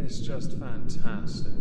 is just fantastic.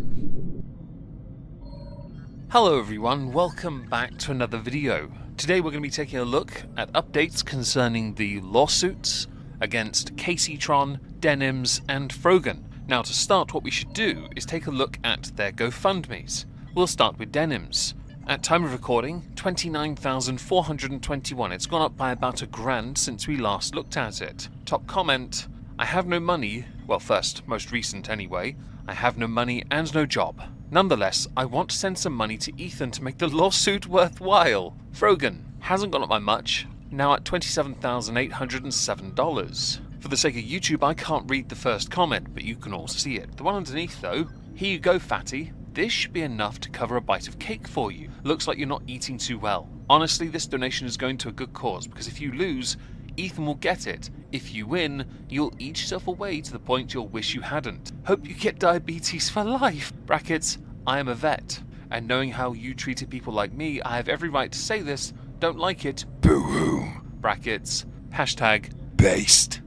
Hello everyone, welcome back to another video. Today we're going to be taking a look at updates concerning the lawsuits against Caseytron, Denims and Frogan. Now to start, what we should do is take a look at their GoFundMes. We'll start with Denims. At time of recording, 29,421. It's gone up by about $1,000 since we last looked at it. Top comment, I have no money, well first, most recent anyway, I have no money and no job. Nonetheless, I want to send some money to Ethan to make the lawsuit worthwhile. Frogan hasn't gone up by much, now at $27,807. For the sake of YouTube, I can't read the first comment, but you can all see it. The one underneath though, here you go fatty, this should be enough to cover a bite of cake for you. Looks like you're not eating too well. Honestly, this donation is going to a good cause, because if you lose, Ethan will get it. If you win, you'll eat yourself away to the point you'll wish you hadn't. Hope you get diabetes for life. Brackets, I am a vet, and knowing how you treated people like me, I have every right to say this. Don't like it. Boo-hoo. Brackets, hashtag based.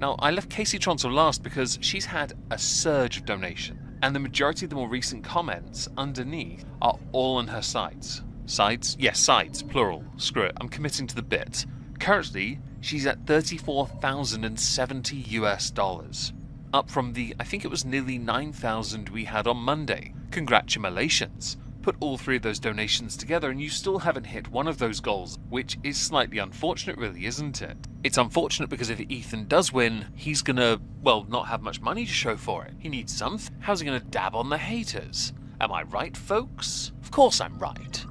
Now, I left Caseytron to last because she's had a surge of donation, and the majority of the more recent comments underneath are all on her sides. Sides? Yes, sides, plural. Screw it, I'm committing to the bit. Currently, she's at $34,070 up from the, I think it was nearly 9,000 we had on Monday. Congratulations! Put all three of those donations together and you still haven't hit one of those goals, which is slightly unfortunate really, isn't it? It's unfortunate because if Ethan does win, he's gonna, well, not have much money to show for it. He needs something. How's he gonna dab on the haters? Am I right, folks? Of course I'm right.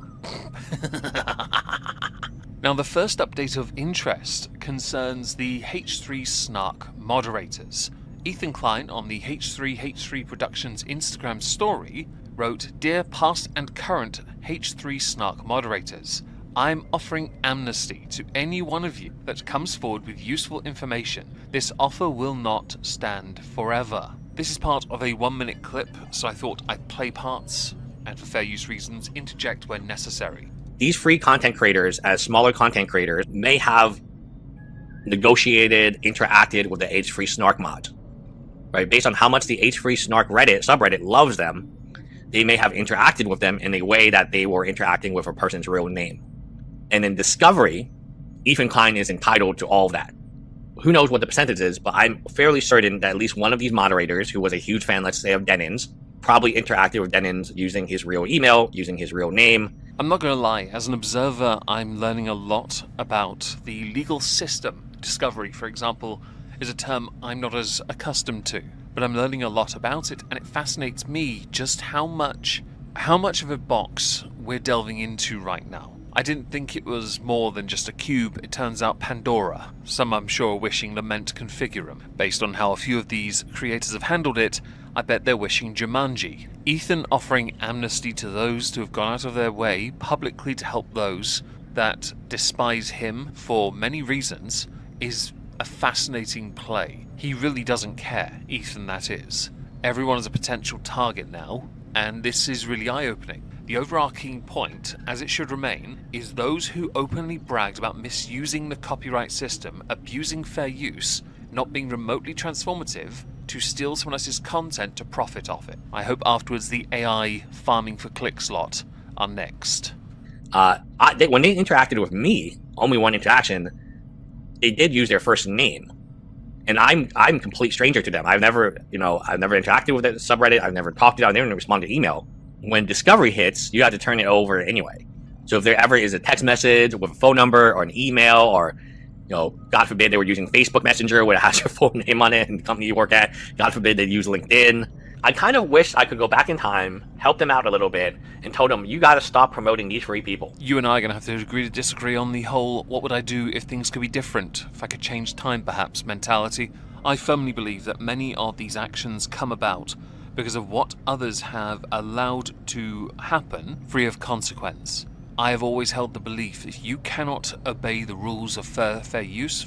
Now, the first update of interest concerns the H3 Snark moderators. Ethan Klein on the H3 Productions Instagram story wrote, Dear past and current H3 Snark moderators, I'm offering amnesty to any one of you that comes forward with useful information. This offer will not stand forever. This is part of a 1-minute clip, so I thought I'd play parts and for fair use reasons interject when necessary. These free content creators, as smaller content creators, may have negotiated, interacted with the H3 Snark mod. Right? Based on how much the H3 Snark subreddit loves them, they may have interacted with them in a way that they were interacting with a person's real name. And in Discovery, Ethan Klein is entitled to all of that. Who knows what the percentage is, but I'm fairly certain that at least one of these moderators, who was a huge fan, let's say, of Denins, probably interacted with Denins using his real email, using his real name. I'm not going to lie, as an observer, I'm learning a lot about the legal system. Discovery, for example, is a term I'm not as accustomed to, but I'm learning a lot about it, and it fascinates me just how much of a box we're delving into right now. I didn't think it was more than just a cube. It turns out Pandora. Some, I'm sure, are wishing Lament Configurum. Based on how a few of these creators have handled it, I bet they're wishing Jumanji. Ethan offering amnesty to those who have gone out of their way publicly to help those that despise him for many reasons is a fascinating play. He really doesn't care, Ethan that is. Everyone is a potential target now, and this is really eye-opening. The overarching point, as it should remain, is those who openly bragged about misusing the copyright system, abusing fair use, not being remotely transformative, to steal someone else's content to profit off it. I hope afterwards the AI farming for clicks lot are next. When they interacted with me, only one interaction, they did use their first name. And I'm a complete stranger to them. I've never interacted with the subreddit. I've never talked to them. I've never responded to email. When Discovery hits, you have to turn it over anyway. So if there ever is a text message with a phone number or an email, or God forbid they were using Facebook Messenger where it has your full name on it and the company you work at, God forbid they use LinkedIn. I kind of wish I could go back in time, help them out a little bit, and told them, you got to stop promoting these free people. You and I are going to have to agree to disagree on the whole, what would I do if things could be different, if I could change time perhaps, mentality. I firmly believe that many of these actions come about because of what others have allowed to happen free of consequence. I have always held the belief if you cannot obey the rules of fair use,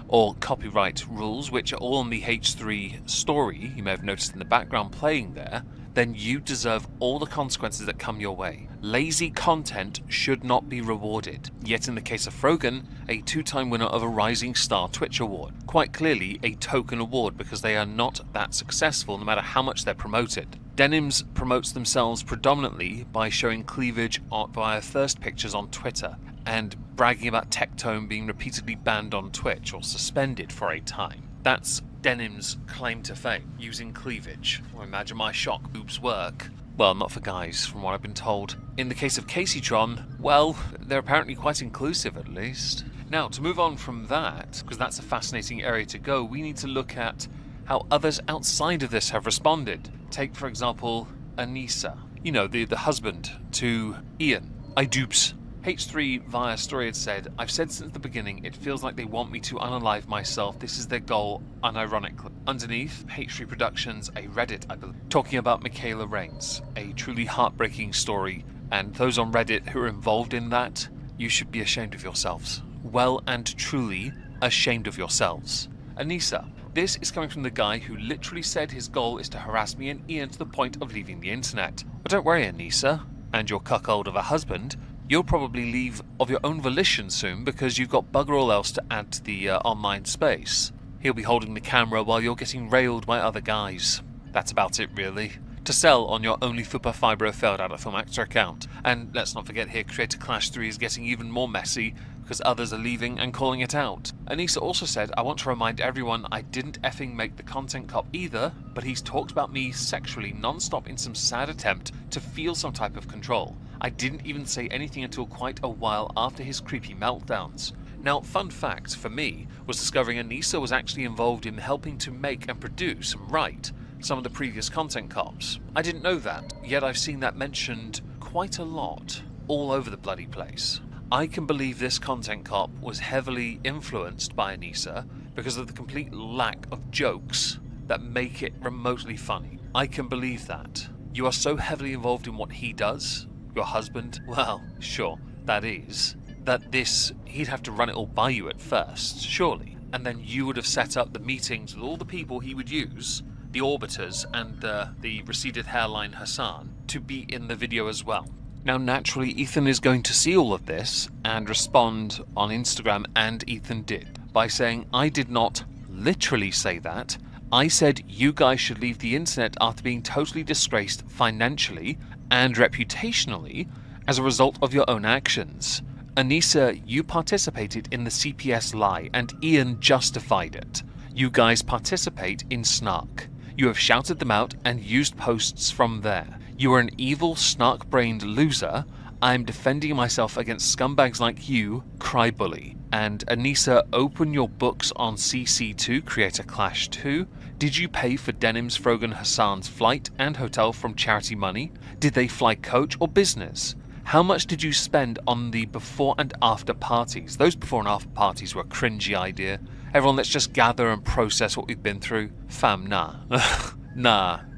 or copyright rules, which are all in the H3 story, you may have noticed in the background playing there, then you deserve all the consequences that come your way. Lazy content should not be rewarded. Yet in the case of Frogan, a 2-time winner of a Rising Star Twitch award. Quite clearly a token award because they are not that successful no matter how much they're promoted. Denims promotes themselves predominantly by showing cleavage via thirst pictures on Twitter and bragging about Tectone being repeatedly banned on Twitch or suspended for a time. That's Denim's claim to fame, using cleavage. Well, imagine my shock, boobs work. Well, not for guys, from what I've been told. In the case of Caseytron, well, they're apparently quite inclusive at least. Now, to move on from that, because that's a fascinating area to go, we need to look at how others outside of this have responded. Take, for example, Anisa. You know, the husband to Ian. I dupes. H3 via story had said, I've said since the beginning, it feels like they want me to unalive myself. This is their goal, unironically. Underneath, H3 Productions, a Reddit, I believe, talking about Michaela Raines. A truly heartbreaking story, and those on Reddit who are involved in that, you should be ashamed of yourselves. Well and truly ashamed of yourselves. Anisa. This is coming from the guy who literally said his goal is to harass me and Ian to the point of leaving the internet. But don't worry, Anisa, and your cuckold of a husband, you'll probably leave of your own volition soon because you've got bugger all else to add to the online space. He'll be holding the camera while you're getting railed by other guys. That's about it, really. To sell on your only Fupa Fibro failed out of Film Actor account. And let's not forget here, Creator Clash 3 is getting even more messy because others are leaving and calling it out. Anisa also said, I want to remind everyone I didn't effing make the content cop either, but he's talked about me sexually non-stop in some sad attempt to feel some type of control. I didn't even say anything until quite a while after his creepy meltdowns. Now, fun fact for me was discovering Anisa was actually involved in helping to make and produce and write some of the previous content cops. I didn't know that, yet I've seen that mentioned quite a lot, all over the bloody place. I can believe this content cop was heavily influenced by Anisa because of the complete lack of jokes that make it remotely funny. I can believe that. You are so heavily involved in what he does, your husband, well, sure, that is, that he'd have to run it all by you at first, surely. And then you would have set up the meetings with all the people he would use, the orbiters and the receded hairline Hassan, to be in the video as well. Now, naturally, Ethan is going to see all of this and respond on Instagram, and Ethan did, by saying, I did not literally say that. I said you guys should leave the internet after being totally disgraced financially and reputationally as a result of your own actions. Anisa, you participated in the CPS lie, and Ian justified it. You guys participate in snark. You have shouted them out and used posts from there. You are an evil, snark-brained loser. I am defending myself against scumbags like you, cry bully. And Anisa, open your books on CC2, Creator Clash 2. Did you pay for Denim's Frogan Hassan's flight and hotel from charity money? Did they fly coach or business? How much did you spend on the before and after parties? Those before and after parties were a cringy idea. Everyone, let's just gather and process what we've been through. Fam, nah.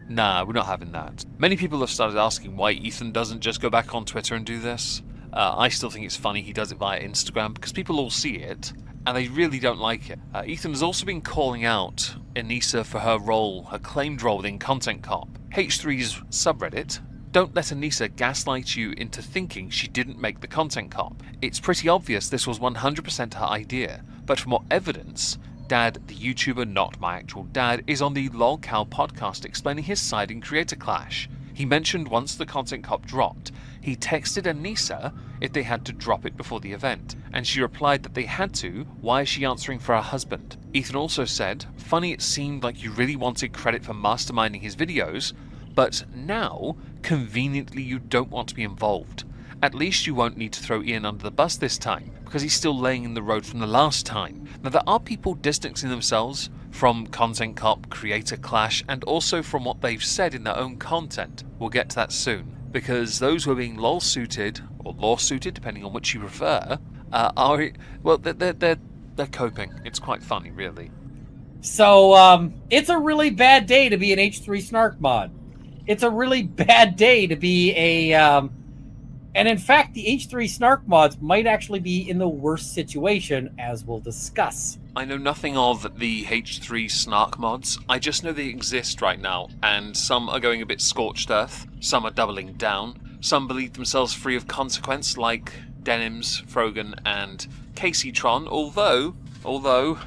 Nah, we're not having that. Many people have started asking why Ethan doesn't just go back on Twitter and do this. I still think it's funny he does it via Instagram because people all see it and they really don't like it. Ethan has also been calling out Anisa for her role, her claimed role within Content Cop. H3's subreddit, don't let Anisa gaslight you into thinking she didn't make the Content Cop. It's pretty obvious this was 100% her idea, but for more evidence, Dad, the YouTuber, not my actual dad, is on the LolCow podcast explaining his side in Creator Clash. He mentioned once the Content Cop dropped, he texted Anisa if they had to drop it before the event, and she replied that they had to. Why is she answering for her husband? Ethan also said, funny it seemed like you really wanted credit for masterminding his videos, but now, conveniently you don't want to be involved. At least you won't need to throw Ian under the bus this time, because he's still laying in the road from the last time. Now there are people distancing themselves from Content Cop, Creator Clash, and also from what they've said in their own content. We'll get to that soon, because those who are being lol-suited, or law-suited, depending on which you prefer, they're coping. It's quite funny, really. So, it's a really bad day to be an H3 Snark mod. It's a really bad day to be a And in fact, the H3 Snark mods might actually be in the worst situation, as we'll discuss. I know nothing of the H3 Snark mods. I just know they exist right now, and some are going a bit scorched earth, some are doubling down, some believe themselves free of consequence, like Denims, Frogan, and Caseytron, although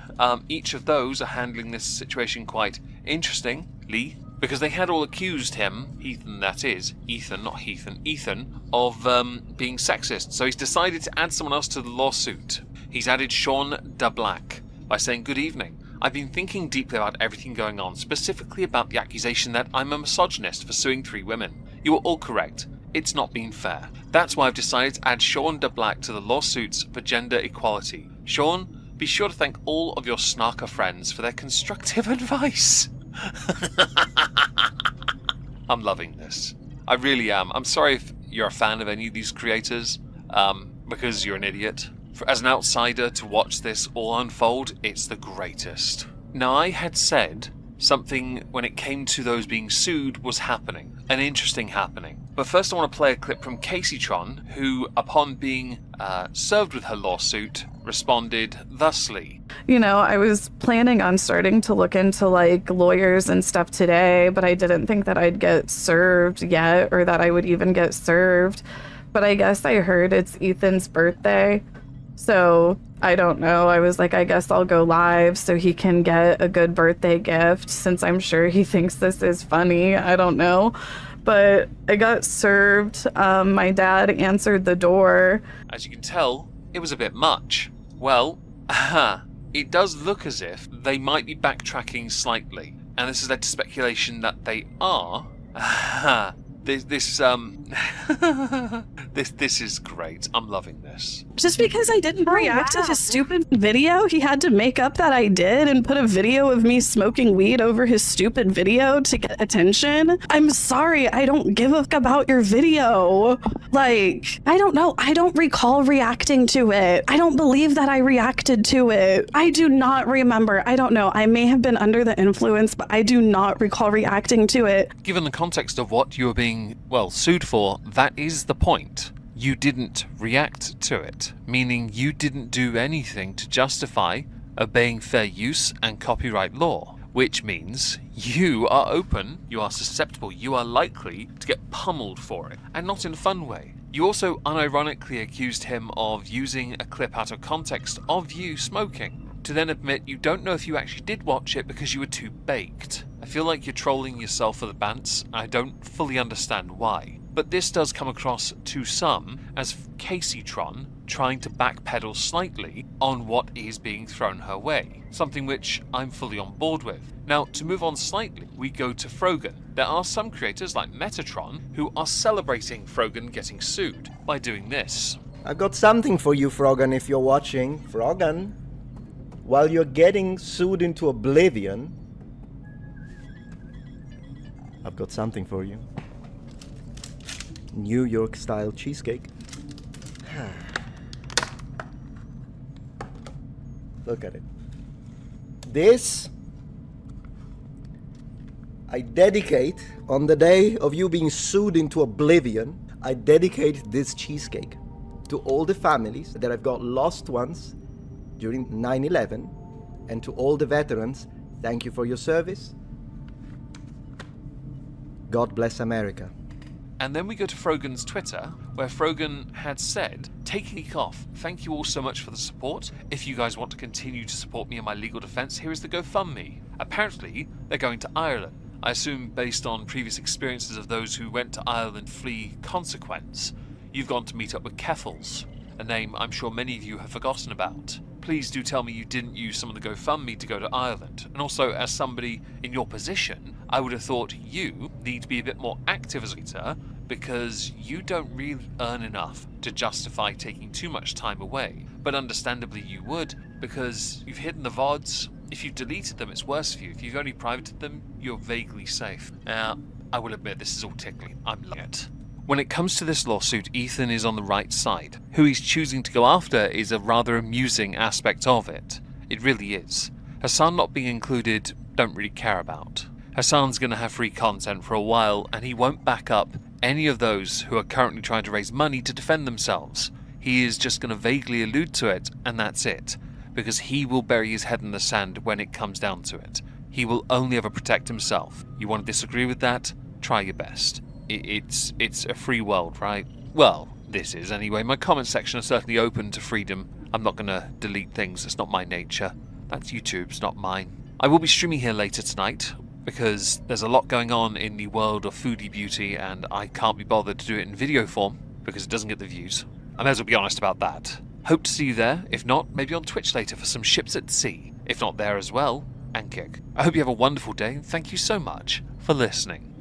each of those are handling this situation quite interestingly, because they had all accused him, Ethan that is, Ethan, not Heathen, Ethan, of being sexist, so he's decided to add someone else to the lawsuit. He's added Sean de Black by saying, "Good evening. I've been thinking deeply about everything going on, specifically about the accusation that I'm a misogynist for suing 3 women. You are all correct. It's not been fair. That's why I've decided to add Sean de Black to the lawsuits for gender equality. Sean, be sure to thank all of your snarker friends for their constructive advice." I'm loving this. I really am. I'm sorry if you're a fan of any of these creators, because you're an idiot. As an outsider to watch this all unfold, it's the greatest. Now, I had said something when it came to those being sued was happening, an interesting happening. But first I want to play a clip from Caseytron, who, upon being served with her lawsuit, responded thusly. You know, I was planning on starting to look into like lawyers and stuff today, but I didn't think that I'd get served yet, or that I would even get served. But I guess I heard it's Ethan's birthday. So I don't know. I was like, I guess I'll go live so he can get a good birthday gift, since I'm sure he thinks this is funny. I don't know. But I got served. My dad answered the door. As you can tell, it was a bit much. Well, it does look as if they might be backtracking slightly. And this has led to speculation that they are. This is great. I'm loving this. Just because I didn't react to his stupid video, he had to make up that I did and put a video of me smoking weed over his stupid video to get attention. I'm sorry, I don't give a fuck about your video. Like, I don't know. I don't recall reacting to it. I don't believe that I reacted to it. I do not remember. I don't know. I may have been under the influence, but I do not recall reacting to it. Given the context of what you were being, well, sued for, that is the point. You didn't react to it, meaning you didn't do anything to justify obeying fair use and copyright law, which means you are open, you are susceptible, you are likely to get pummeled for it, and not in a fun way. You also unironically accused him of using a clip out of context of you smoking, to then admit you don't know if you actually did watch it because you were too baked. I feel like you're trolling yourself for the bants. I don't fully understand why. But this does come across to some as Caseytron trying to backpedal slightly on what is being thrown her way, something which I'm fully on board with. Now, to move on slightly, we go to Frogan. There are some creators like Metatron who are celebrating Frogan getting sued by doing this. I've got something for you, Frogan, if you're watching. Frogan, while you're getting sued into oblivion, I've got something for you. New York style cheesecake. Look at it. This I dedicate on the day of you being sued into oblivion. I dedicate this cheesecake to all the families that have got lost ones during 9/11, and to all the veterans. Thank you for your service. God bless America. And then we go to Frogan's Twitter, where Frogan had said, "Take a week off. Thank you all so much for the support. If you guys want to continue to support me in my legal defense, here is the GoFundMe." Apparently, they're going to Ireland. I assume based on previous experiences of those who went to Ireland flee consequence. You've gone to meet up with Keffels, a name I'm sure many of you have forgotten about. Please do tell me you didn't use some of the GoFundMe to go to Ireland. And also, as somebody in your position, I would have thought you need to be a bit more active as a leader, because you don't really earn enough to justify taking too much time away. But understandably you would, because you've hidden the VODs. If you've deleted them, it's worse for you. If you've only privated them, you're vaguely safe. Now, I will admit this is all tickling. I'm loving it. When it comes to this lawsuit, Ethan is on the right side. Who he's choosing to go after is a rather amusing aspect of it. It really is. Hassan not being included, don't really care about. Hassan's going to have free content for a while, and he won't back up any of those who are currently trying to raise money to defend themselves. He is just going to vaguely allude to it, and that's it. Because he will bury his head in the sand when it comes down to it. He will only ever protect himself. You want to disagree with that? Try your best. It's a free world, right? Well, this is anyway. My comment section is certainly open to freedom. I'm not going to delete things. It's not my nature. That's YouTube's, not mine. I will be streaming here later tonight, because there's a lot going on in the world of foodie beauty, and I can't be bothered to do it in video form, because it doesn't get the views. I may as well be honest about that. Hope to see you there. If not, maybe on Twitch later for some ships at sea. If not there as well, and kick. I hope you have a wonderful day, and thank you so much for listening.